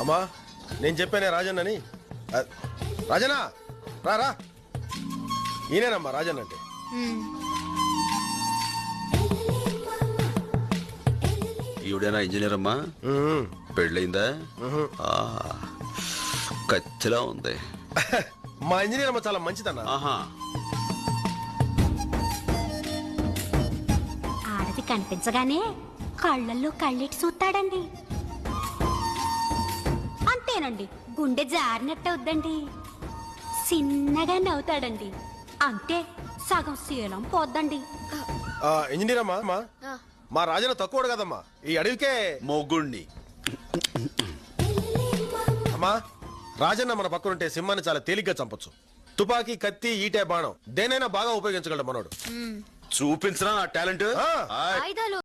అమ్మా నేను చెప్పానే రాజన్ అని. రాజనా రా రా, ఈయనేనమ్మా రాజన్ అంటే. ఈవిడేనా ఇంజనీర్ అమ్మా? పెళ్ళయిందా? కచ్చిలా ఉంది. మా ఇంజనీర్ అమ్మ చాలా మంచిదన్నా. ఆహా, ఆడది కనిపించగానే కళ్ళల్లో కళ్ళెట్టి చూస్తాడండి. అంతేనండి, గుండె జారినట్టు అవుద్దండి. చిన్నగా నవ్వుతాడండి. అంతే, సగం శీలం పోద్దండి. ఇంజనీర్ అమ్మా మా రాజన తక్కువడు కదమ్మా, ఈ అడవికే మొగుణ్ణి. అమ్మా రాజన్న మన పక్కనుంటే సింహాన్ని చాలా తేలిగ్గా చంపొచ్చు. తుపాకీ, కత్తి, ఈటే, బాణం దేనైనా బాగా ఉపయోగించగలడు మనోడు. చూపించరా నా టాలెంట్. ఆయుధాలు